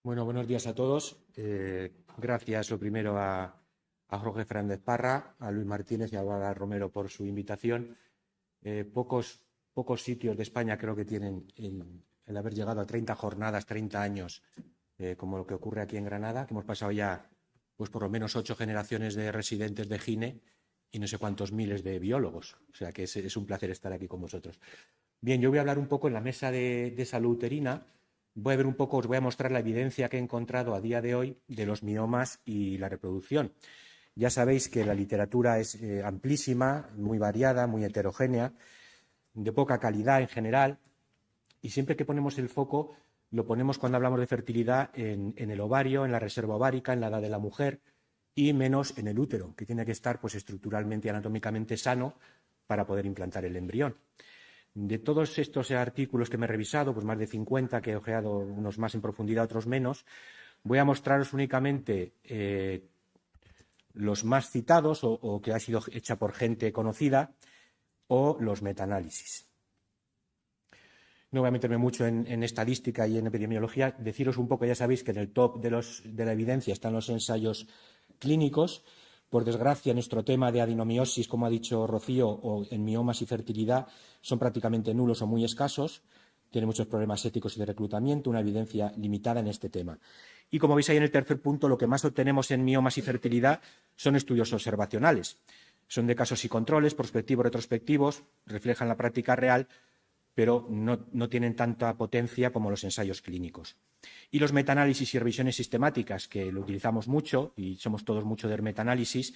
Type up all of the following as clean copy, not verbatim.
Bueno, buenos días a todos. Gracias lo primero a Jorge Fernández Parra, a Luis Martínez y a Bárbara Romero por su invitación. Pocos sitios de España creo que tienen el haber llegado a 30 jornadas, 30 años, como lo que ocurre aquí en Granada, que hemos pasado ya pues por lo menos 8 generaciones de residentes de GINE y no sé cuántos miles de biólogos. O sea que es un placer estar aquí con vosotros. Bien, yo voy a hablar un poco en la mesa de salud uterina. Os voy a mostrar la evidencia que he encontrado a día de hoy de los miomas y la reproducción. Ya sabéis que la literatura es amplísima, muy variada, muy heterogénea, de poca calidad en general, y siempre que ponemos el foco lo ponemos cuando hablamos de fertilidad en el ovario, en la reserva ovárica, en la edad de la mujer, y menos en el útero, que tiene que estar pues, estructuralmente y anatómicamente sano para poder implantar el embrión. De todos estos artículos que me he revisado, pues más de 50, que he ojeado unos más en profundidad, otros menos, voy a mostraros únicamente los más citados o que ha sido hecha por gente conocida o los metaanálisis. No voy a meterme mucho en estadística y en epidemiología. Deciros un poco, ya sabéis que en el top de la evidencia están los ensayos clínicos. Por desgracia, nuestro tema de adenomiosis, como ha dicho Rocío, o en miomas y fertilidad, son prácticamente nulos o muy escasos. Tiene muchos problemas éticos y de reclutamiento, una evidencia limitada en este tema. Y como veis ahí en el tercer punto, lo que más obtenemos en miomas y fertilidad son estudios observacionales. Son de casos y controles, prospectivos, retrospectivos, reflejan la práctica real, pero no tienen tanta potencia como los ensayos clínicos. Y los metaanálisis y revisiones sistemáticas, que lo utilizamos mucho y somos todos mucho de metaanálisis,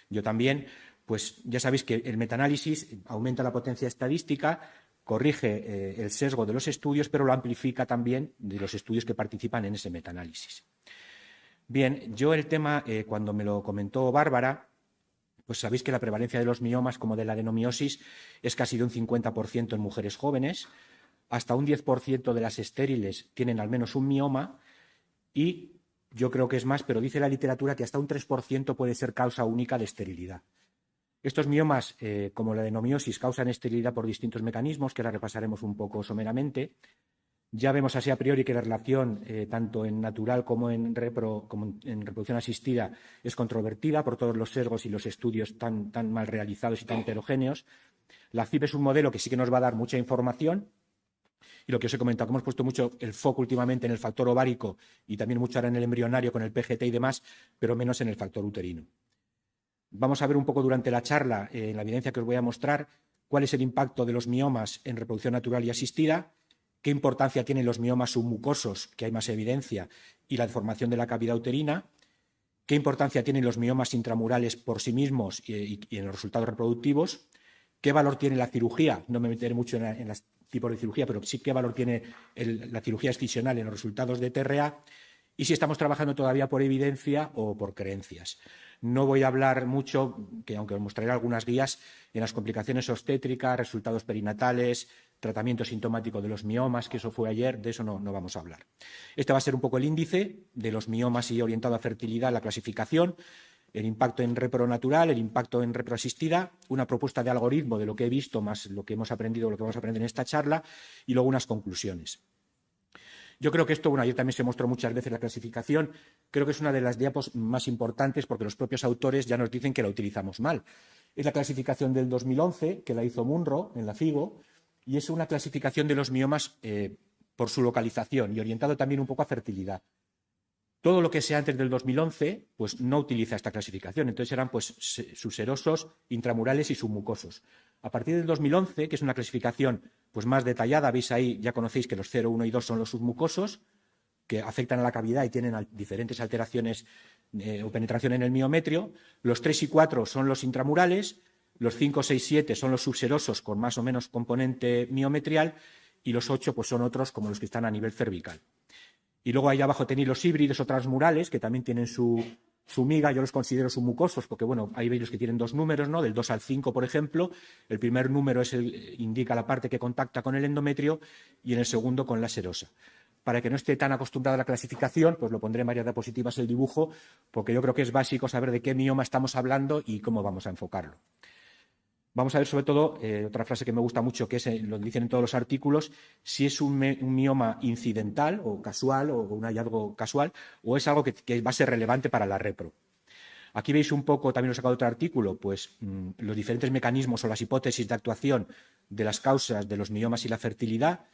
yo también, pues ya sabéis que el metaanálisis aumenta la potencia estadística, corrige el sesgo de los estudios, pero lo amplifica también de los estudios que participan en ese metaanálisis. Bien, yo el tema, cuando me lo comentó Bárbara, pues sabéis que la prevalencia de los miomas, como de la adenomiosis, es casi de un 50% en mujeres jóvenes, hasta un 10% de las estériles tienen al menos un mioma y yo creo que es más, pero dice la literatura que hasta un 3% puede ser causa única de esterilidad. Estos miomas, como la adenomiosis, causan esterilidad por distintos mecanismos, que la repasaremos un poco someramente. Ya vemos así a priori que la relación, tanto en natural como en reproducción asistida, es controvertida por todos los sesgos y los estudios tan mal realizados y tan heterogéneos. La CIP es un modelo que sí que nos va a dar mucha información. Y lo que os he comentado, que hemos puesto mucho el foco últimamente en el factor ovárico y también mucho ahora en el embrionario con el PGT y demás, pero menos en el factor uterino. Vamos a ver un poco durante la charla, en la evidencia que os voy a mostrar, cuál es el impacto de los miomas en reproducción natural y asistida, qué importancia tienen los miomas submucosos, que hay más evidencia, y la deformación de la cavidad uterina, qué importancia tienen los miomas intramurales por sí mismos y en los resultados reproductivos, qué valor tiene la cirugía, no me meteré mucho en los tipos de cirugía, pero sí qué valor tiene la cirugía excisional en los resultados de TRA, y si estamos trabajando todavía por evidencia o por creencias. No voy a hablar mucho, que aunque os mostraré algunas guías, en las complicaciones obstétricas, resultados perinatales, tratamiento sintomático de los miomas, que eso fue ayer, de eso no vamos a hablar. Este va a ser un poco el índice de los miomas y orientado a fertilidad, la clasificación, el impacto en repro natural, el impacto en repro asistida, una propuesta de algoritmo de lo que he visto más lo que hemos aprendido, lo que vamos a aprender en esta charla y luego unas conclusiones. Yo creo que esto, bueno, ayer también se mostró muchas veces la clasificación, creo que es una de las diapos más importantes porque los propios autores ya nos dicen que la utilizamos mal. Es la clasificación del 2011, que la hizo Munro en la FIGO, y es una clasificación de los miomas por su localización y orientado también un poco a fertilidad. Todo lo que sea antes del 2011, pues no utiliza esta clasificación. Entonces eran pues subserosos, intramurales y submucosos. A partir del 2011, que es una clasificación pues más detallada, veis ahí, ya conocéis que los 0, 1 y 2 son los submucosos, que afectan a la cavidad y tienen diferentes alteraciones o penetración en el miometrio. Los 3 y 4 son los intramurales, los 5, 6, 7 son los subserosos con más o menos componente miometrial y los 8 pues son otros como los que están a nivel cervical. Y luego ahí abajo tenéis los híbridos o transmurales, que también tienen su miga, yo los considero submucosos, porque bueno, ahí veis los que tienen dos números, ¿no? Del 2 al 5, por ejemplo. El primer número indica la parte que contacta con el endometrio y en el segundo con la serosa. Para que no esté tan acostumbrado a la clasificación, pues lo pondré en varias diapositivas el dibujo, porque yo creo que es básico saber de qué mioma estamos hablando y cómo vamos a enfocarlo. Vamos a ver sobre todo, otra frase que me gusta mucho, que es, lo dicen en todos los artículos, si es un mioma incidental o casual o un hallazgo casual o es algo que va a ser relevante para la repro. Aquí veis un poco, también os he sacado otro artículo, pues los diferentes mecanismos o las hipótesis de actuación de las causas de los miomas y la fertilidad.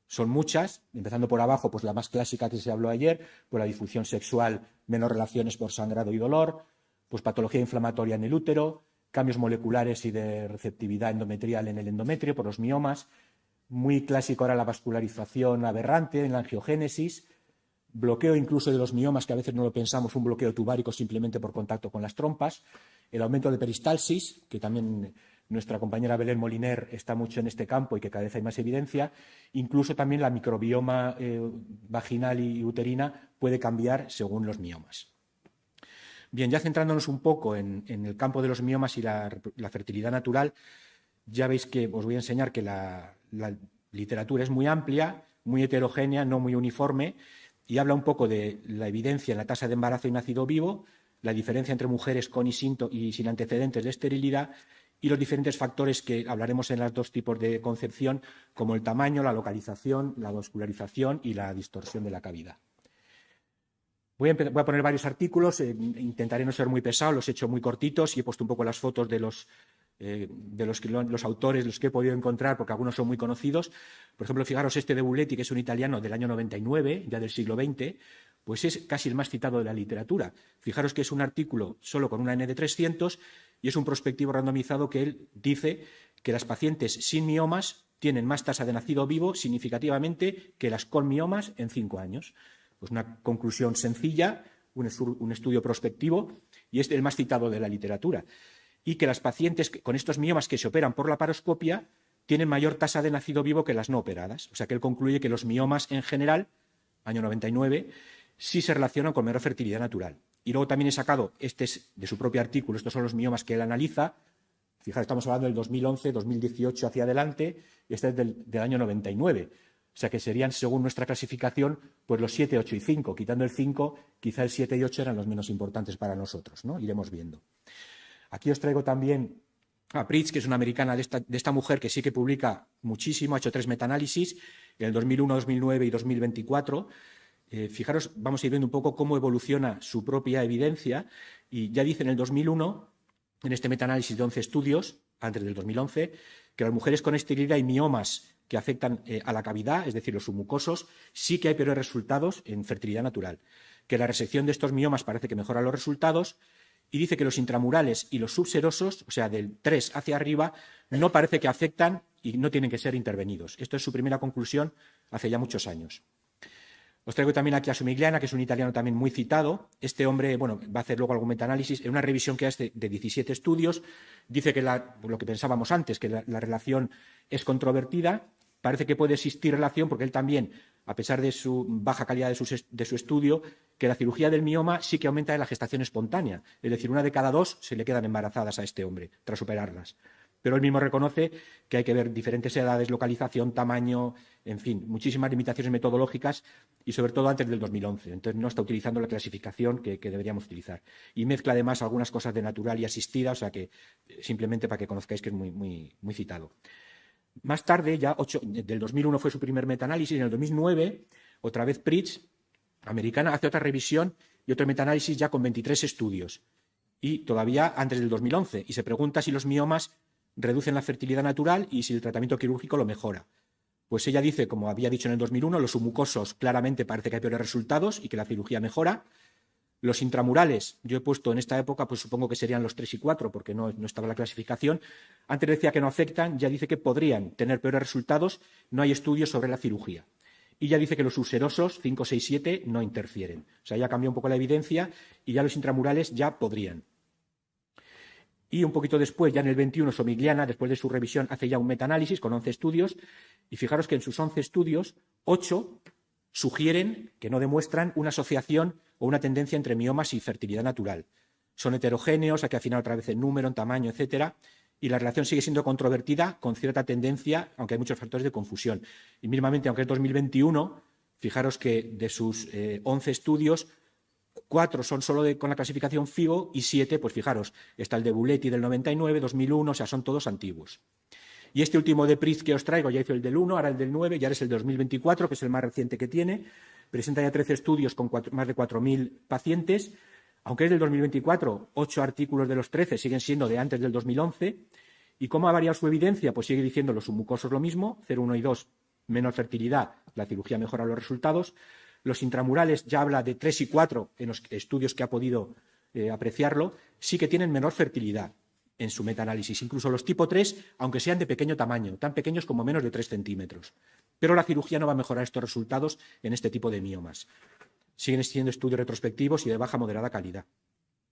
Son muchas, empezando por abajo, pues la más clásica que se habló ayer, pues la disfunción sexual, menos relaciones por sangrado y dolor, pues patología inflamatoria en el útero, cambios moleculares y de receptividad endometrial en el endometrio por los miomas, muy clásico ahora la vascularización aberrante en la angiogénesis, bloqueo incluso de los miomas, que a veces no lo pensamos, un bloqueo tubárico simplemente por contacto con las trompas, el aumento de peristalsis, que también nuestra compañera Belén Moliner está mucho en este campo y que cada vez hay más evidencia, incluso también la microbioma vaginal y uterina puede cambiar según los miomas. Bien, ya centrándonos un poco en el campo de los miomas y la fertilidad natural, ya veis que os voy a enseñar que la literatura es muy amplia, muy heterogénea, no muy uniforme, y habla un poco de la evidencia en la tasa de embarazo y nacido vivo, la diferencia entre mujeres con y sin antecedentes de esterilidad y los diferentes factores que hablaremos en los dos tipos de concepción, como el tamaño, la localización, la vascularización y la distorsión de la cavidad. Voy a poner varios artículos, intentaré no ser muy pesado, los he hecho muy cortitos y he puesto un poco las fotos de los autores, los que he podido encontrar, porque algunos son muy conocidos. Por ejemplo, fijaros este de Buletti, que es un italiano del año 99, ya del siglo XX, pues es casi el más citado de la literatura. Fijaros que es un artículo solo con una N de 300 y es un prospectivo randomizado que él dice que las pacientes sin miomas tienen más tasa de nacido vivo significativamente que las con miomas en 5 años. Pues una conclusión sencilla, un estudio prospectivo, y es el más citado de la literatura. Y que las pacientes con estos miomas que se operan por laparoscopia tienen mayor tasa de nacido vivo que las no operadas. O sea que él concluye que los miomas en general, año 99, sí se relacionan con menor fertilidad natural. Y luego también he sacado, este es de su propio artículo, estos son los miomas que él analiza. Fijaros, estamos hablando del 2011, 2018 hacia adelante, y este es del año 99. O sea que serían, según nuestra clasificación, pues los 7, 8 y 5. Quitando el 5, quizá el 7 y 8 eran los menos importantes para nosotros, ¿no? Iremos viendo. Aquí os traigo también a Pritz, que es una americana de esta mujer que sí que publica muchísimo, ha hecho 3 metaanálisis, en el 2001, 2009 y 2024. Fijaros, vamos a ir viendo un poco cómo evoluciona su propia evidencia, y ya dice en el 2001, en este metaanálisis de 11 estudios, antes del 2011, que las mujeres con esterilidad y miomas que afectan a la cavidad, es decir, los submucosos, sí que hay peores resultados en fertilidad natural, que la resección de estos miomas parece que mejora los resultados, y dice que los intramurales y los subserosos, o sea, del 3 hacia arriba, no parece que afectan y no tienen que ser intervenidos. Esto es su primera conclusión hace ya muchos años. Os traigo también aquí a Somigliana, que es un italiano también muy citado. Este hombre, bueno, va a hacer luego algún metaanálisis. En una revisión que hace de 17 estudios, dice que lo que pensábamos antes, que la relación es controvertida. Parece que puede existir relación porque él también, a pesar de su baja calidad de su estudio, que la cirugía del mioma sí que aumenta en la gestación espontánea. Es decir, 1 de cada 2 se le quedan embarazadas a este hombre tras operarlas. Pero él mismo reconoce que hay que ver diferentes edades, localización, tamaño, en fin, muchísimas limitaciones metodológicas y sobre todo antes del 2011. Entonces no está utilizando la clasificación que deberíamos utilizar. Y mezcla además algunas cosas de natural y asistida, o sea que simplemente para que conozcáis que es muy citado. Más tarde, ya del 2001 fue su primer metaanálisis, en el 2009, otra vez Pritz, americana, hace otra revisión y otro metaanálisis ya con 23 estudios, y todavía antes del 2011, y se pregunta si los miomas reducen la fertilidad natural y si el tratamiento quirúrgico lo mejora. Pues ella dice, como había dicho en el 2001, los submucosos claramente parece que hay peores resultados y que la cirugía mejora. Los intramurales, yo he puesto en esta época, pues supongo que serían los 3 y 4, porque no estaba la clasificación. Antes decía que no afectan, ya dice que podrían tener peores resultados, no hay estudios sobre la cirugía. Y ya dice que los ulcerosos, 5, 6, 7, no interfieren. O sea, ya cambió un poco la evidencia y ya los intramurales ya podrían. Y un poquito después, ya en el 21, Somigliana, después de su revisión, hace ya un metaanálisis con 11 estudios. Y fijaros que en sus 11 estudios, 8 sugieren que no demuestran una asociación o una tendencia entre miomas y fertilidad natural. Son heterogéneos, hay que afinar otra vez el número, en tamaño, etcétera, y la relación sigue siendo controvertida con cierta tendencia, aunque hay muchos factores de confusión. Y mismamente, aunque es 2021, fijaros que de sus 11 estudios, 4 son solo con la clasificación FIGO y 7, pues fijaros, está el de Buletti del 99, 2001, o sea, son todos antiguos. Y este último de Priz que os traigo ya hizo el del 1, ahora el del 9, y ahora es el de 2024, que es el más reciente que tiene. Presenta ya 13 estudios con más de 4.000 pacientes. Aunque es del 2024, 8 artículos de los 13 siguen siendo de antes del 2011. ¿Y cómo ha variado su evidencia? Pues sigue diciendo los submucosos lo mismo, 0, 1 y 2, menor fertilidad, la cirugía mejora los resultados. Los intramurales ya habla de 3 y 4 en los estudios que ha podido apreciarlo, sí que tienen menor fertilidad en su metaanálisis, incluso los tipo 3, aunque sean de pequeño tamaño, tan pequeños como menos de 3 centímetros. Pero la cirugía no va a mejorar estos resultados en este tipo de miomas. Siguen siendo estudios retrospectivos y de baja moderada calidad.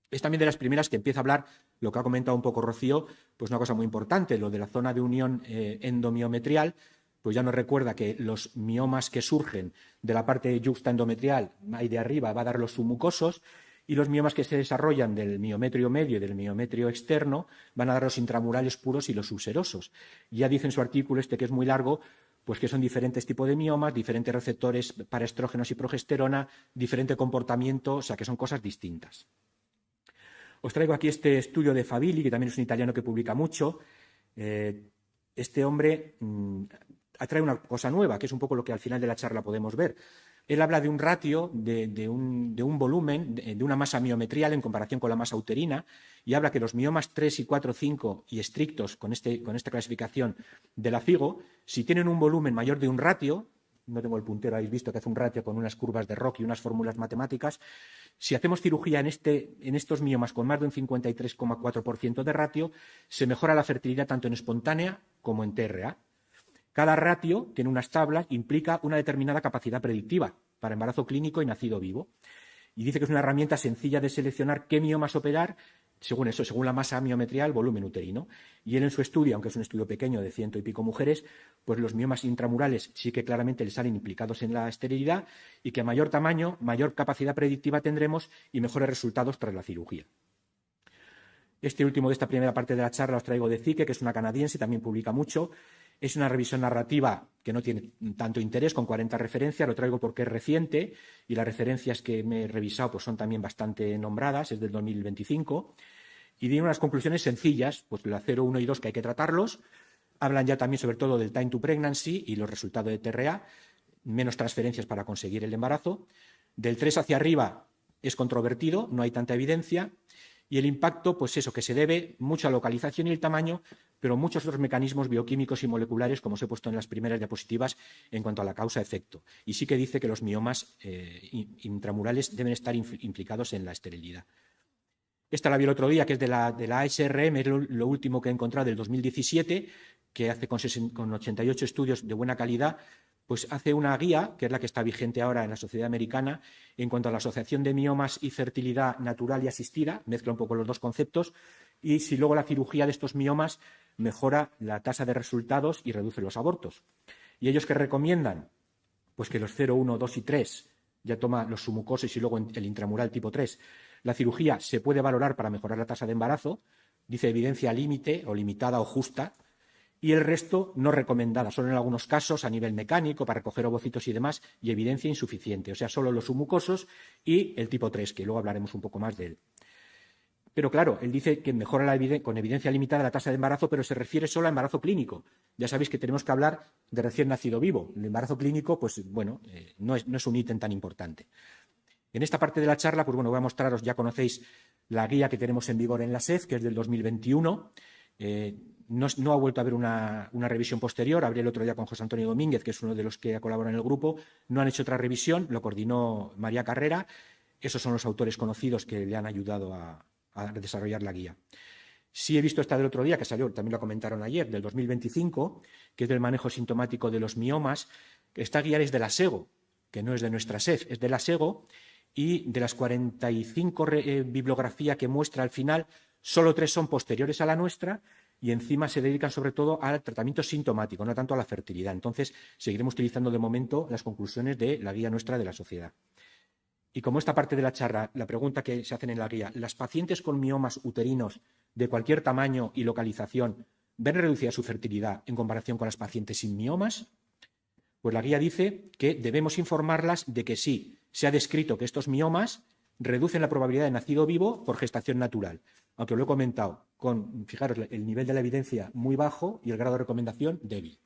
Es también de las primeras que empieza a hablar, lo que ha comentado un poco Rocío, pues una cosa muy importante, lo de la zona de unión endomiometrial, pues ya nos recuerda que los miomas que surgen de la parte yuxtaendometrial, ahí de arriba, va a dar los submucosos, y los miomas que se desarrollan del miometrio medio y del miometrio externo van a dar los intramurales puros y los subserosos. Ya dice en su artículo que es muy largo, pues que son diferentes tipos de miomas, diferentes receptores para estrógenos y progesterona, diferente comportamiento, o sea que son cosas distintas. Os traigo aquí este estudio de Favilli, que también es un italiano que publica mucho. Este hombre trae una cosa nueva, que es un poco lo que al final de la charla podemos ver. Él habla de un ratio, de un volumen, de una masa miometrial en comparación con la masa uterina, y habla que los miomas 3 y 4, 5 y estrictos con esta clasificación de la FIGO, si tienen un volumen mayor de un ratio, no tengo el puntero, habéis visto que hace un ratio con unas curvas de Rock y unas fórmulas matemáticas, si hacemos cirugía en estos miomas con más de un 53,4% de ratio, se mejora la fertilidad tanto en espontánea como en TRA. Cada ratio, tiene unas tablas, implica una determinada capacidad predictiva para embarazo clínico y nacido vivo. Y dice que es una herramienta sencilla de seleccionar qué miomas operar, según eso, según la masa miometrial, volumen uterino. Y él en su estudio, aunque es un estudio pequeño de 100 y pico mujeres, pues los miomas intramurales sí que claramente les salen implicados en la esterilidad y que a mayor tamaño, mayor capacidad predictiva tendremos y mejores resultados tras la cirugía. Este último de esta primera parte de la charla os traigo de Zike, que es una canadiense, también publica mucho. Es una revisión narrativa que no tiene tanto interés, con 40 referencias, lo traigo porque es reciente y las referencias que me he revisado pues son también bastante nombradas, es del 2025, y tiene unas conclusiones sencillas, pues la 0, 1 y 2 que hay que tratarlos. Hablan ya también sobre todo del time to pregnancy y los resultados de TRA, menos transferencias para conseguir el embarazo. Del 3 hacia arriba es controvertido, no hay tanta evidencia. Y el impacto, pues eso, que se debe mucho a la localización y el tamaño, pero muchos otros mecanismos bioquímicos y moleculares, como os he puesto en las primeras diapositivas, en cuanto a la causa-efecto. Y sí que dice que los miomas intramurales deben estar implicados en la esterilidad. Esta la vi el otro día, que es de la ASRM, es lo último que he encontrado del 2017, que hace con 88 estudios de buena calidad, pues hace una guía, que es la que está vigente ahora en la sociedad americana, en cuanto a la asociación de miomas y fertilidad natural y asistida, mezcla un poco los dos conceptos, y si luego la cirugía de estos miomas mejora la tasa de resultados y reduce los abortos. ¿Y ellos qué recomiendan? Pues que los 0, 1, 2 y 3, ya toma los submucosos y luego el intramural tipo 3, la cirugía se puede valorar para mejorar la tasa de embarazo, dice evidencia límite o limitada o justa, y el resto no recomendada, solo en algunos casos a nivel mecánico, para recoger ovocitos y demás, y evidencia insuficiente, o sea, solo los submucosos y el tipo 3, que luego hablaremos un poco más de él. Pero claro, él dice que mejora con evidencia limitada la tasa de embarazo, pero se refiere solo a embarazo clínico. Ya sabéis que tenemos que hablar de recién nacido vivo. El embarazo clínico, pues bueno, no es un ítem tan importante. En esta parte de la charla, pues bueno, voy a mostraros, ya conocéis la guía que tenemos en vigor en la SEF, que es del 2021. No ha vuelto a haber una revisión posterior. Hablé el otro día con José Antonio Domínguez, que es uno de los que ha colaborado en el grupo. No han hecho otra revisión, lo coordinó María Carrera. Esos son los autores conocidos que le han ayudado a desarrollar la guía. Sí he visto esta del otro día, que salió, también lo comentaron ayer, del 2025, que es del manejo sintomático de los miomas. Esta guía es de la SEGO, que no es de nuestra SEF, es de la SEGO, y de las 45 bibliografía que muestra al final, solo 3 son posteriores a la nuestra y encima se dedican sobre todo al tratamiento sintomático, no tanto a la fertilidad. Entonces, seguiremos utilizando de momento las conclusiones de la guía nuestra de la sociedad. Y como esta parte de la charla, la pregunta que se hacen en la guía, ¿las pacientes con miomas uterinos de cualquier tamaño y localización ven reducida su fertilidad en comparación con las pacientes sin miomas? Pues la guía dice que debemos informarlas de que sí, se ha descrito que estos miomas reducen la probabilidad de nacido vivo por gestación natural. Aunque lo he comentado, fijaros, el nivel de la evidencia muy bajo y el grado de recomendación débil.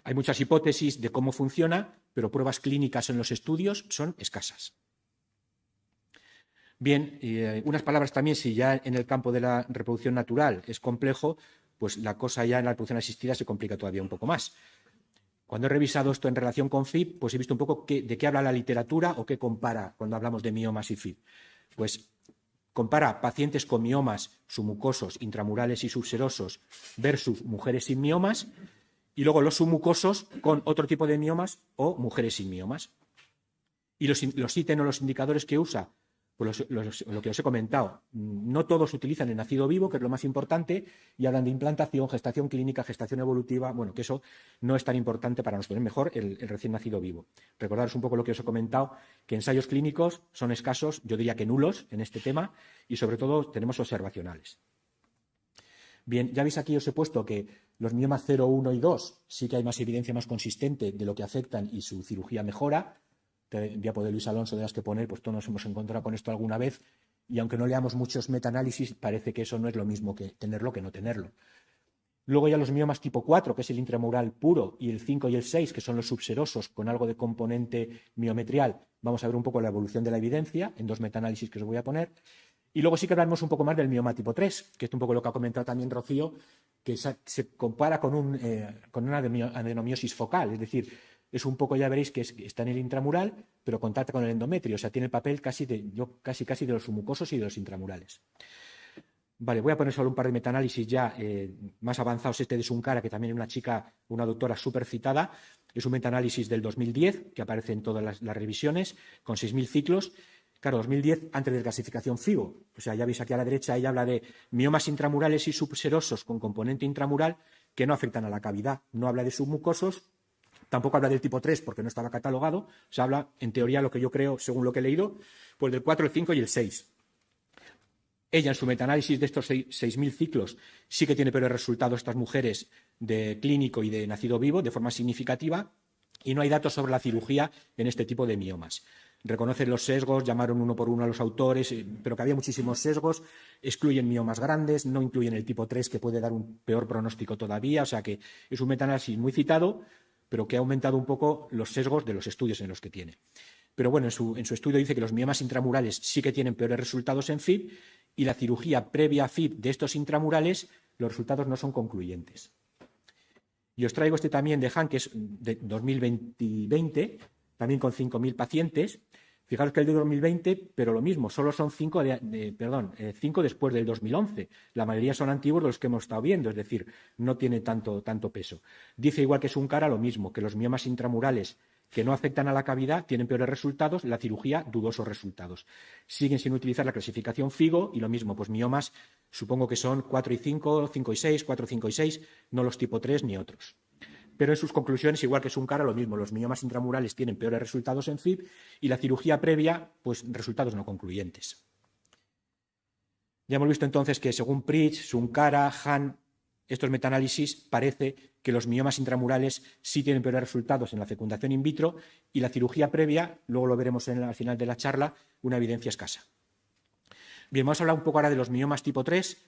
Hay muchas hipótesis de cómo funciona, pero pruebas clínicas en los estudios son escasas. Bien, unas palabras también, si ya en el campo de la reproducción natural es complejo, pues la cosa ya en la reproducción asistida se complica todavía un poco más. Cuando he revisado esto en relación con FIB, pues he visto un poco de qué habla la literatura o qué compara cuando hablamos de miomas y FIB. Pues compara pacientes con miomas submucosos, intramurales y subserosos versus mujeres sin miomas, y luego los submucosos con otro tipo de miomas o mujeres sin miomas. Y los ítems o los indicadores que usa, pues lo que os he comentado, no todos utilizan el nacido vivo, que es lo más importante, y hablan de implantación, gestación clínica, gestación evolutiva, bueno, que eso no es tan importante para nosotros, es mejor el recién nacido vivo. Recordaros un poco lo que os he comentado, que ensayos clínicos son escasos, yo diría que nulos en este tema, y sobre todo tenemos observacionales. Bien, ya veis aquí os he puesto que los miomas 0, 1 y 2 sí que hay más evidencia más consistente de lo que afectan y su cirugía mejora. Diapo de Luis Alonso de las que poner, pues todos nos hemos encontrado con esto alguna vez, y aunque no leamos muchos metaanálisis, parece que eso no es lo mismo que tenerlo que no tenerlo. Luego ya los miomas tipo 4, que es el intramural puro, y el 5 y el 6, que son los subserosos con algo de componente miometrial, vamos a ver un poco la evolución de la evidencia en 2 metaanálisis que os voy a poner. Y luego sí que hablaremos un poco más del mioma tipo 3, que es un poco lo que ha comentado también Rocío, que se compara con una adenomiosis focal, es decir, es un poco, ya veréis, que está en el intramural, pero contacta con el endometrio, o sea, tiene el papel casi de los submucosos y de los intramurales. Vale, voy a poner solo un par de metaanálisis ya más avanzados. Este de Sunkara, que también es una chica, una doctora súper citada, es un metaanálisis del 2010, que aparece en todas las revisiones, con 6.000 ciclos. Claro, 2010, antes de clasificación FIBO. O sea, ya veis aquí a la derecha, ella habla de miomas intramurales y subserosos con componente intramural que no afectan a la cavidad. No habla de submucosos, tampoco habla del tipo 3 porque no estaba catalogado. Se habla, en teoría, lo que yo creo, según lo que he leído, pues del 4, el 5 y el 6. Ella, en su metaanálisis de estos 6.000 ciclos, sí que tiene peores resultados estas mujeres de clínico y de nacido vivo de forma significativa, y no hay datos sobre la cirugía en este tipo de miomas. Reconocen los sesgos, llamaron uno por uno a los autores, pero que había muchísimos sesgos, excluyen miomas grandes, no incluyen el tipo 3, que puede dar un peor pronóstico todavía, o sea que es un metaanálisis muy citado, pero que ha aumentado un poco los sesgos de los estudios en los que tiene. Pero bueno, en su estudio dice que los miomas intramurales sí que tienen peores resultados en FIB, y la cirugía previa a FIB de estos intramurales, los resultados no son concluyentes. Y os traigo este también de Han, que es de 2020, también con 5.000 pacientes. Fijaros que el de 2020, pero lo mismo, solo son 5 después del 2011. La mayoría son antiguos de los que hemos estado viendo, es decir, no tiene tanto peso. Dice igual que Sunkara lo mismo, que los miomas intramurales que no afectan a la cavidad tienen peores resultados, la cirugía dudosos resultados. Siguen sin utilizar la clasificación FIGO y lo mismo, pues miomas supongo que son 4 y 5, 5 y 6, 4, 5 y 6, no los tipo 3 ni otros. Pero en sus conclusiones, igual que Sunkara, lo mismo, los miomas intramurales tienen peores resultados en FIB y la cirugía previa, pues resultados no concluyentes. Ya hemos visto entonces que según Pritch, Sunkara, Han, estos metaanálisis parece que los miomas intramurales sí tienen peores resultados en la fecundación in vitro y la cirugía previa, luego lo veremos al final de la charla, una evidencia escasa. Bien, vamos a hablar un poco ahora de los miomas tipo 3.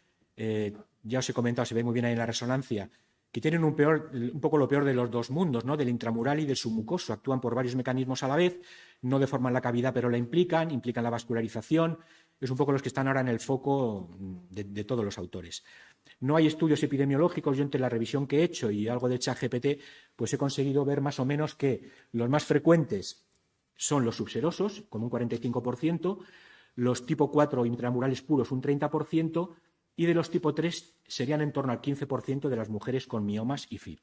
Ya os he comentado, se ve muy bien ahí en la resonancia, que tienen un poco lo peor de los dos mundos, ¿no? Del intramural y del submucoso. Actúan por varios mecanismos a la vez, no deforman la cavidad, pero la implican la vascularización. Es un poco los que están ahora en el foco de todos los autores. No hay estudios epidemiológicos. Yo, entre la revisión que he hecho y algo de ChatGPT, pues he conseguido ver más o menos que los más frecuentes son los subserosos, con un 45%, los tipo 4 intramurales puros un 30%, y de los tipo 3 serían en torno al 15% de las mujeres con miomas y FIB.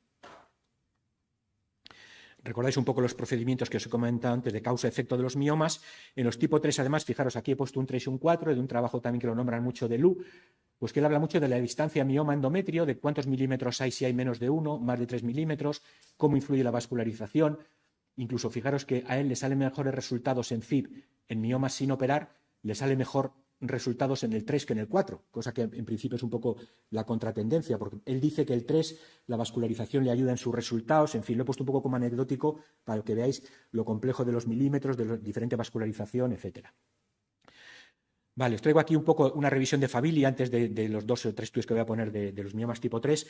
Recordáis un poco los procedimientos que os he comentado antes de causa-efecto de los miomas. En los tipo 3, además, fijaros, aquí he puesto un 3 y un 4, de un trabajo también que lo nombran mucho de Lu, pues que él habla mucho de la distancia mioma-endometrio, de cuántos milímetros hay si hay menos de 1, más de 3 milímetros, cómo influye la vascularización. Incluso fijaros que a él le salen mejores resultados en FIB, en miomas sin operar, le sale mejor resultados en el 3 que en el 4, cosa que en principio es un poco la contratendencia, porque él dice que el 3, la vascularización le ayuda en sus resultados. En fin, lo he puesto un poco como anecdótico para que veáis lo complejo de los milímetros, de la diferente vascularización, etcétera. Vale, os traigo aquí un poco una revisión de Fabili antes de los 2 o 3 estudios que voy a poner de los miomas tipo 3.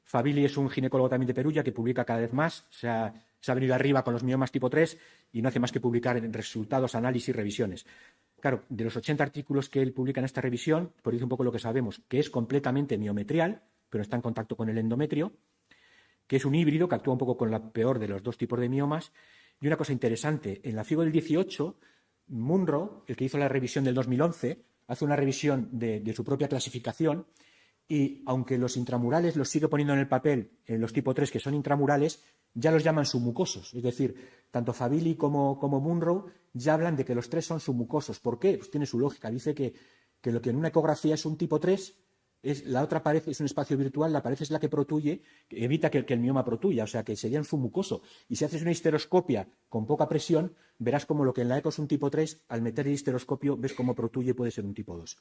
Fabili es un ginecólogo también de Perugia que publica cada vez más, se ha venido arriba con los miomas tipo 3 y no hace más que publicar resultados, análisis, revisiones. Claro, de los 80 artículos que él publica en esta revisión, pues dice un poco lo que sabemos, que es completamente miometrial, pero está en contacto con el endometrio, que es un híbrido que actúa un poco con la peor de los 2 tipos de miomas. Y una cosa interesante, en la FIGO del 18, Munro, el que hizo la revisión del 2011, hace una revisión de su propia clasificación y, aunque los intramurales los sigue poniendo en el papel, los tipo 3 que son intramurales, ya los llaman submucosos. Es decir, tanto Fabili como Munro ya hablan de que los 3 son submucosos. ¿Por qué? Pues tiene su lógica. Dice que lo que en una ecografía es un tipo 3, la otra pared es un espacio virtual, la pared es la que protuye, que evita que el mioma protuya, o sea que sería un submucoso. Y si haces una histeroscopia con poca presión, verás como lo que en la eco es un tipo 3, al meter el histeroscopio ves cómo protuye y puede ser un tipo 2.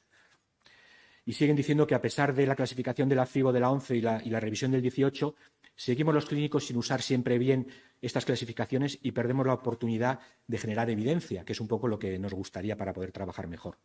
Y siguen diciendo que a pesar de la clasificación de la FIGO de la 11 y la revisión del 18, seguimos los clínicos sin usar siempre bien estas clasificaciones y perdemos la oportunidad de generar evidencia, que es un poco lo que nos gustaría para poder trabajar mejor.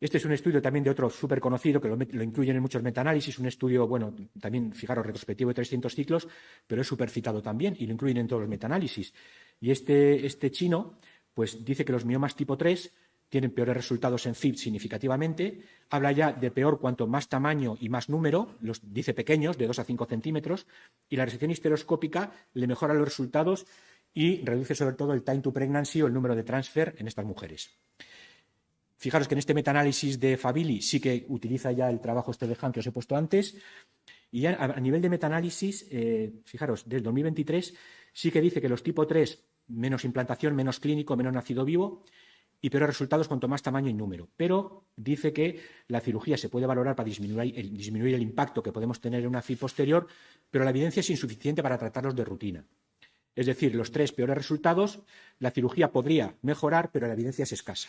Este es un estudio también de otro súper conocido, que lo incluyen en muchos metaanálisis, un estudio, bueno, también, fijaros, retrospectivo de 300 ciclos, pero es súper citado también y lo incluyen en todos los metaanálisis. Y este chino, pues dice que los miomas tipo 3 tienen peores resultados en FIB significativamente, habla ya de peor cuanto más tamaño y más número, los dice pequeños, de 2 a 5 centímetros, y la resección histeroscópica le mejora los resultados y reduce sobre todo el time to pregnancy o el número de transfer en estas mujeres. Fijaros que en este metaanálisis de Fabili sí que utiliza ya el trabajo de Han que os he puesto antes, y ya a nivel de metaanálisis, fijaros, del 2023 sí que dice que los tipo 3, menos implantación, menos clínico, menos nacido vivo, y peores resultados cuanto más tamaño y número. Pero dice que la cirugía se puede valorar para disminuir el impacto que podemos tener en una FIB posterior, pero la evidencia es insuficiente para tratarlos de rutina. Es decir, los 3 peores resultados, la cirugía podría mejorar, pero la evidencia es escasa.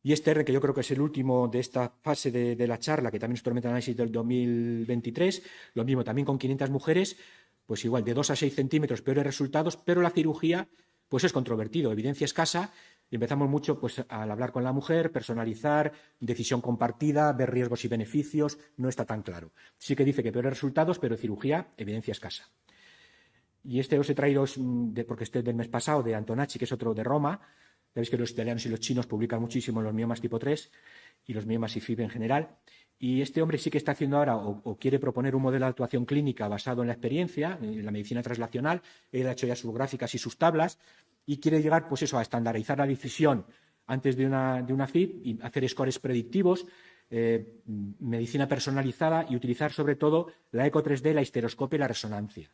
Y este R, que yo creo que es el último de esta fase de la charla, que también es otro metaanálisis del 2023, lo mismo también con 500 mujeres, pues igual de 2 a 6 centímetros peores resultados, pero la cirugía pues es controvertido, evidencia escasa, y empezamos mucho pues al hablar con la mujer, personalizar, decisión compartida, ver riesgos y beneficios, no está tan claro. Sí que dice que peores resultados, pero cirugía, evidencia escasa. Y este os he traído, porque este es del mes pasado, de Antonacci, que es otro de Roma. Sabéis que los italianos y los chinos publican muchísimo los miomas tipo 3 y los miomas y FIB en general. Y este hombre sí que está haciendo ahora o quiere proponer un modelo de actuación clínica basado en la experiencia, en la medicina translacional. Él ha hecho ya sus gráficas y sus tablas y quiere llegar pues eso, a estandarizar la decisión antes de una FIB y hacer scores predictivos, medicina personalizada y utilizar sobre todo la eco 3D, la histeroscopia y la resonancia.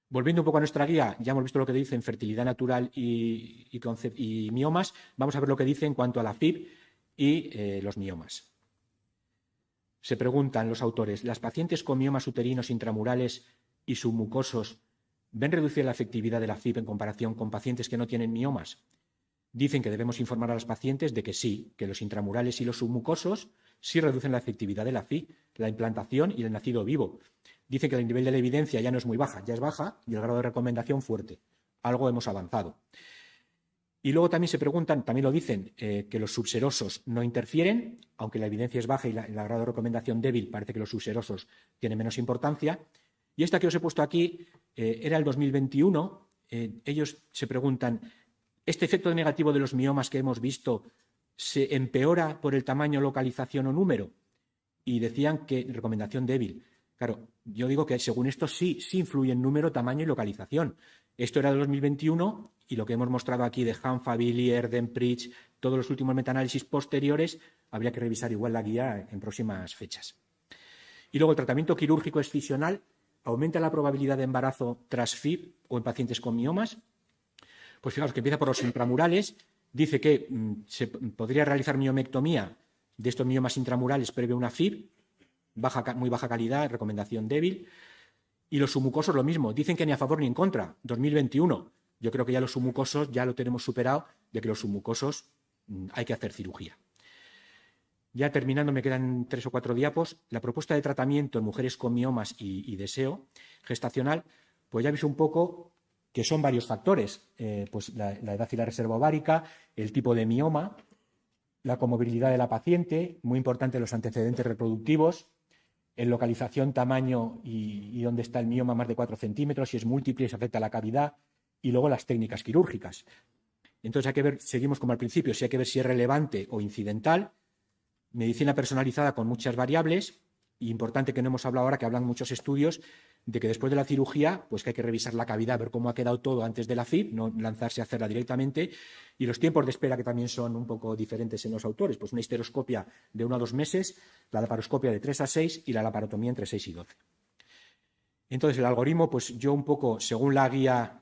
Volviendo un poco a nuestra guía, ya hemos visto lo que dice en fertilidad natural y miomas. Vamos a ver lo que dice en cuanto a la FIB y los miomas. Se preguntan los autores, ¿las pacientes con miomas uterinos intramurales y submucosos ven reducida la efectividad de la FIB en comparación con pacientes que no tienen miomas? Dicen que debemos informar a las pacientes de que sí, que los intramurales y los submucosos sí reducen la efectividad de la FIB, la implantación y el nacido vivo. Dice que el nivel de la evidencia ya no es muy baja, ya es baja, y el grado de recomendación fuerte. Algo hemos avanzado. Y luego también se preguntan, también lo dicen, que los subserosos no interfieren, aunque la evidencia es baja y el grado de recomendación débil, parece que los subserosos tienen menos importancia. Y esta que os he puesto aquí era el 2021. Ellos se preguntan, ¿este efecto negativo de los miomas que hemos visto se empeora por el tamaño, localización o número? Y decían que recomendación débil. Claro, yo digo que según esto sí influye en número, tamaño y localización. Esto era de 2021 y lo que hemos mostrado aquí de Han, Fabili, Erden, Pritch, todos los últimos metaanálisis posteriores, habría que revisar igual la guía en próximas fechas. Y luego el tratamiento quirúrgico excisional aumenta la probabilidad de embarazo tras FIB o en pacientes con miomas. Pues fijaos que empieza por los intramurales, dice que se podría realizar miomectomía de estos miomas intramurales previo a una FIB, muy baja calidad, recomendación débil. Y los submucosos lo mismo, dicen que ni a favor ni en contra, 2021. Yo creo que ya los submucosos ya lo tenemos superado, de que los submucosos hay que hacer cirugía. Ya terminando, me quedan 3 o 4 diapos. La propuesta de tratamiento en mujeres con miomas y deseo gestacional, pues ya veis un poco que son varios factores, pues la edad y la reserva ovárica, el tipo de mioma, la comorbilidad de la paciente, muy importante los antecedentes reproductivos, en localización, tamaño y dónde está el mioma más de 4 centímetros, si es múltiple, si afecta a la cavidad, y luego las técnicas quirúrgicas. Entonces hay que ver, seguimos como al principio, si hay que ver si es relevante o incidental, medicina personalizada con muchas variables, y importante que no hemos hablado ahora, que hablan muchos estudios, de que después de la cirugía, pues que hay que revisar la cavidad, ver cómo ha quedado todo antes de la FIB, no lanzarse a hacerla directamente, y los tiempos de espera que también son un poco diferentes en los autores, pues una histeroscopia de 1 a 2 meses, la laparoscopia de 3 a 6 y la laparotomía entre 6 y 12. Entonces el algoritmo, pues yo un poco, según la guía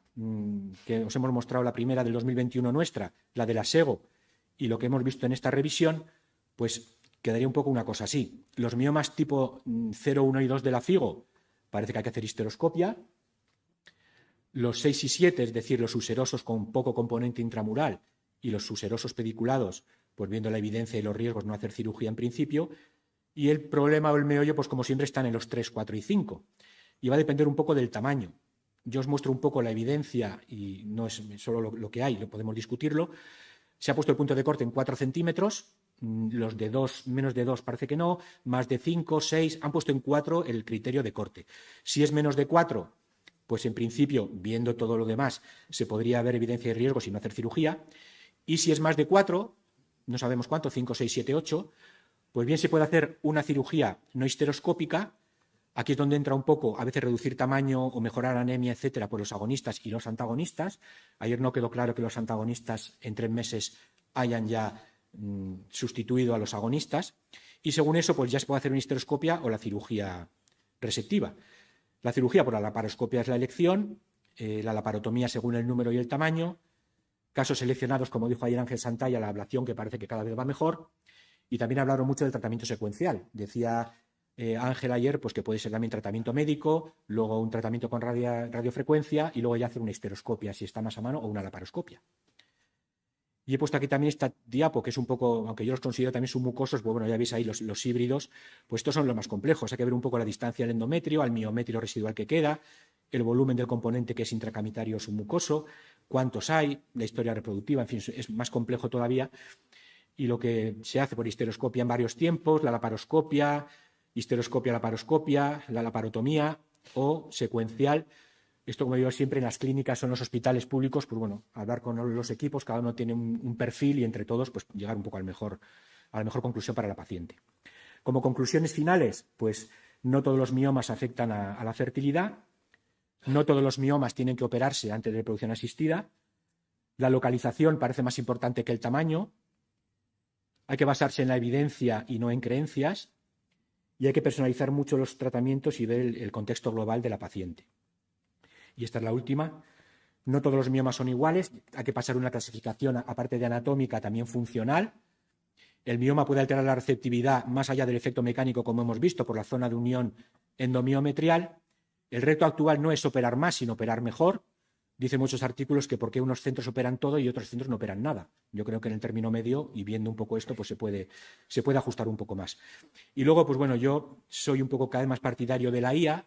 que os hemos mostrado, la primera del 2021 nuestra, la de la SEGO, y lo que hemos visto en esta revisión, pues quedaría un poco una cosa así. Los miomas tipo 0, 1 y 2 de la FIGO, parece que hay que hacer histeroscopia. Los 6 y 7, es decir, los userosos con poco componente intramural y los userosos pediculados, pues viendo la evidencia y los riesgos, no hacer cirugía en principio. Y el problema o el meollo, pues como siempre, están en los 3, 4 y 5. Y va a depender un poco del tamaño. Yo os muestro un poco la evidencia y no es solo lo que hay, lo podemos discutirlo. Se ha puesto el punto de corte en 4 centímetros, los de 2, menos de 2 parece que no, más de 5, 6, han puesto en 4 el criterio de corte. Si es menos de 4, pues en principio, viendo todo lo demás, se podría ver evidencia y riesgo sin hacer cirugía. Y si es más de 4, no sabemos cuánto, 5, 6, 7, 8, pues bien se puede hacer una cirugía no histeroscópica. Aquí es donde entra un poco, a veces reducir tamaño o mejorar anemia, etcétera, por los agonistas y los antagonistas. Ayer no quedó claro que los antagonistas en 3 meses hayan ya sustituido a los agonistas. Y según eso, pues ya se puede hacer una histeroscopia o la cirugía resectiva. La cirugía por la laparoscopia es la elección, la laparotomía según el número y el tamaño, casos seleccionados, como dijo ayer Ángel Santalla, la ablación, que parece que cada vez va mejor. Y también hablaron mucho del tratamiento secuencial. Decía Ángel ayer, pues que puede ser también tratamiento médico, luego un tratamiento con radiofrecuencia y luego ya hacer una histeroscopia, si está más a mano, o una laparoscopia. Y he puesto aquí también esta diapo, que es un poco, aunque yo los considero también submucosos, pues bueno, ya veis ahí los híbridos, pues estos son los más complejos. Hay que ver un poco la distancia del endometrio, al miometrio residual que queda, el volumen del componente que es intracavitario submucoso, cuántos hay, la historia reproductiva, en fin, es más complejo todavía. Y lo que se hace por histeroscopia en varios tiempos, la laparoscopia, histeroscopia, laparoscopia, la laparotomía o secuencial. Esto, como digo siempre, en las clínicas o en los hospitales públicos, pues bueno, hablar con los equipos, cada uno tiene un perfil y entre todos pues llegar un poco a la mejor conclusión para la paciente. Como conclusiones finales, pues no todos los miomas afectan a la fertilidad, no todos los miomas tienen que operarse antes de reproducción asistida, la localización parece más importante que el tamaño, hay que basarse en la evidencia y no en creencias, y hay que personalizar mucho los tratamientos y ver el contexto global de la paciente. Y esta es la última. No todos los miomas son iguales, hay que pasar una clasificación, aparte de anatómica, también funcional. El mioma puede alterar la receptividad más allá del efecto mecánico, como hemos visto, por la zona de unión endomiometrial. El reto actual no es operar más, sino operar mejor. Dicen muchos artículos que por qué unos centros operan todo y otros centros no operan nada. Yo creo que en el término medio, y viendo un poco esto, pues se puede ajustar un poco más. Y luego, pues bueno, yo soy un poco cada vez más partidario de la IA.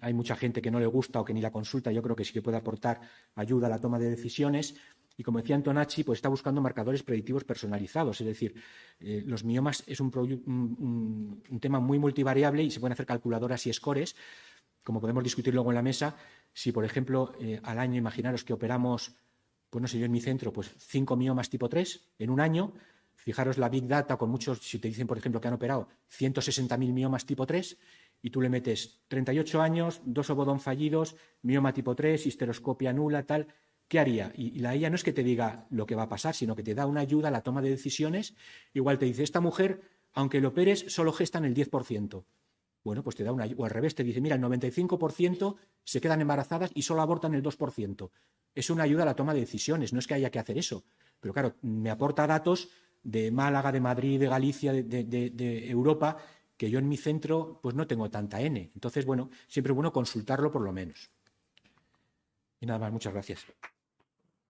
Hay mucha gente que no le gusta o que ni la consulta. Yo creo que sí que puede aportar ayuda a la toma de decisiones. Y como decía Antonacci, pues está buscando marcadores predictivos personalizados. Es decir, los miomas es un tema muy multivariable y se pueden hacer calculadoras y scores. Como podemos discutir luego en la mesa, si por ejemplo al año, imaginaros que operamos, pues no sé, yo en mi centro, pues 5 miomas tipo 3 en un año. Fijaros la Big Data con muchos, si te dicen por ejemplo que han operado 160.000 miomas tipo 3, y tú le metes 38 años, 2 obodón fallidos, mioma tipo 3, histeroscopia nula, tal, ¿qué haría? Y la IA no es que te diga lo que va a pasar, sino que te da una ayuda a la toma de decisiones. Igual te dice, esta mujer, aunque lo operes, solo gestan el 10%. Bueno, pues te da una ayuda. O al revés, te dice, mira, el 95% se quedan embarazadas y solo abortan el 2%. Es una ayuda a la toma de decisiones, no es que haya que hacer eso. Pero claro, me aporta datos de Málaga, de Madrid, de Galicia, de Europa, que yo en mi centro pues no tengo tanta N. Entonces, bueno, siempre es bueno consultarlo por lo menos. Y nada más, muchas gracias.